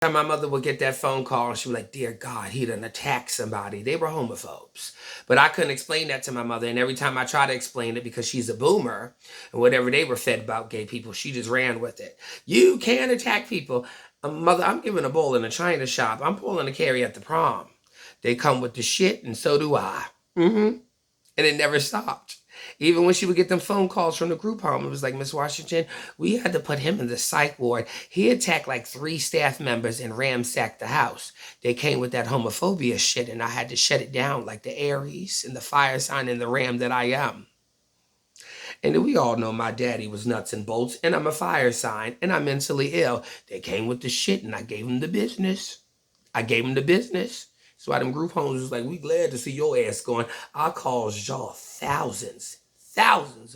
Time my mother would get that phone call and she would be like, dear God, he done attacked somebody. They were homophobes. But I couldn't explain that to my mother. And every time I try to explain it, because she's a boomer, and whatever they were fed about gay people, she just ran with it. You can't attack people. Mother, I'm giving a bowl in a china shop. I'm pulling a carry at the prom. They come with the shit, and so do I. And it never stopped. Even when she would get them phone calls from the group home, it was like, Miss Washington, we had to put him in the psych ward. He attacked like 3 staff members and ransacked the house. They came with that homophobia shit, and I had to shut it down like the Aries and the fire sign and the ram that I am. And we all know my daddy was nuts and bolts, and I'm a fire sign, and I'm mentally ill. They came with the shit, and I gave them the business. I gave them the business. So why them group homes was like, we glad to see your ass going. I caused y'all thousands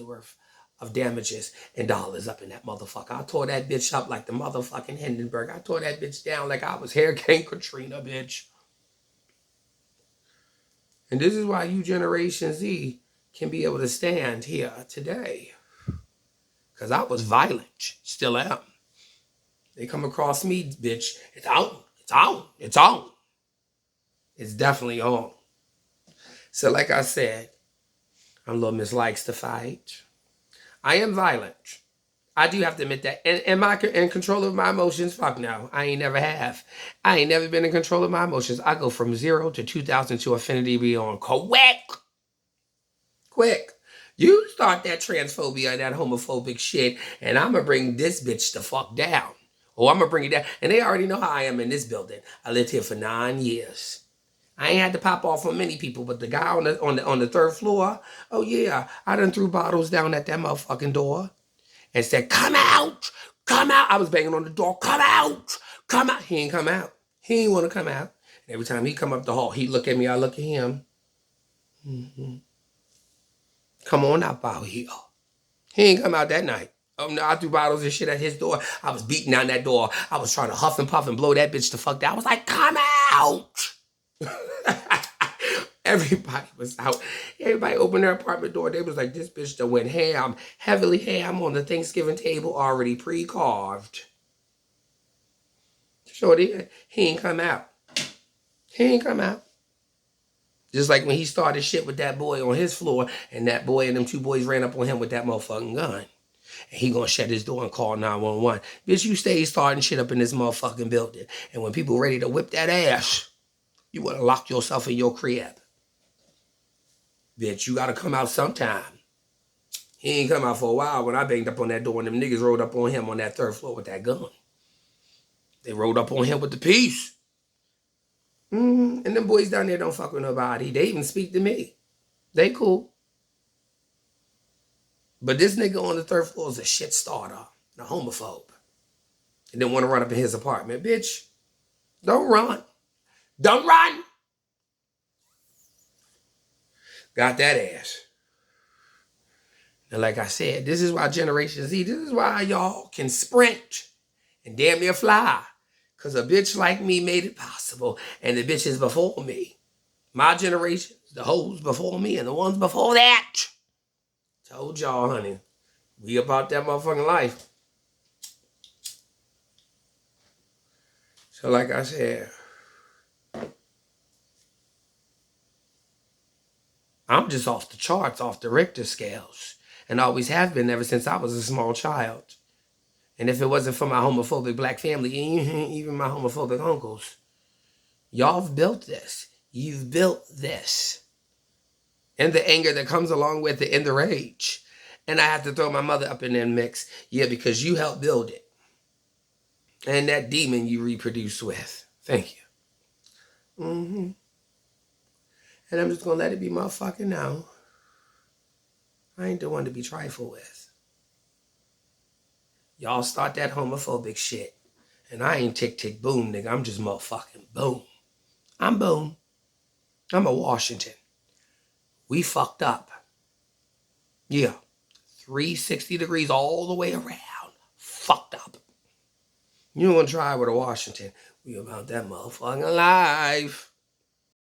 worth of damages and dollars up in that motherfucker. I tore that bitch up like the motherfucking Hindenburg. I tore that bitch down like I was Hurricane Katrina, bitch. And this is why you Generation Z can be able to stand here today. Because I was violent. Still am. They come across me, bitch. It's on. It's on. It's on. It's definitely on. So like I said, I'm a little Miss Likes to Fight. I am violent. I do have to admit that. And am I in control of my emotions? Fuck no. I ain't never have. I ain't never been in control of my emotions. I go from 0 to 2,000 to infinity beyond. Quick. You start that transphobia and that homophobic shit, and I'm going to bring this bitch the fuck down. Or I'm going to bring it down. And they already know how I am in this building. I lived here for 9 years. I ain't had to pop off on many people, but the guy on the 3rd floor, oh yeah, I done threw bottles down at that motherfucking door and said, come out, come out. I was banging on the door, come out, come out. He ain't come out. He ain't want to come out. And every time he come up the hall, he look at me, I look at him. Come on out here. He ain't come out that night. No, I threw bottles and shit at his door. I was beating down that door. I was trying to huff and puff and blow that bitch the fuck down. I was like, come out. Everybody was out. Everybody opened their apartment door. They was like, this bitch done went ham, heavily ham on the Thanksgiving table, already pre-carved. So he ain't come out. He ain't come out. Just like when he started shit with that boy on his floor, and that boy and them 2 boys ran up on him with that motherfucking gun. And he gonna shut his door and call 911. Bitch, you stay starting shit up in this motherfucking building. And when people ready to whip that ass, you wanna lock yourself in your crib. Bitch, you gotta come out sometime. He ain't come out for a while when I banged up on that door and them niggas rolled up on him on that 3rd floor with that gun. They rolled up on him with the piece. And them boys down there don't fuck with nobody. They even speak to me. They cool. But this nigga on the 3rd floor is a shit starter, a homophobe. And then want to run up in his apartment. Bitch, don't run. Don't run. Got that ass. And like I said, this is why Generation Z, this is why y'all can sprint and damn near fly. Because a bitch like me made it possible. And the bitches before me, my generation, the hoes before me and the ones before that, told y'all, honey, we about that motherfucking life. So like I said, I'm just off the charts, off the Richter scales. And always have been ever since I was a small child. And if it wasn't for my homophobic black family, even my homophobic uncles, y'all have built this. You've built this. And the anger that comes along with it and the rage. And I have to throw my mother up in that mix. Yeah, because you helped build it. And that demon you reproduce with. Thank you. And I'm just going to let it be motherfucking now. I ain't the one to be trifled with. Y'all start that homophobic shit. And I ain't tick, tick, boom, nigga. I'm just motherfucking boom. I'm boom. I'm a Washington. We fucked up. Yeah. 360 degrees all the way around. Fucked up. You don't want to try with a Washington. We about that motherfucking life.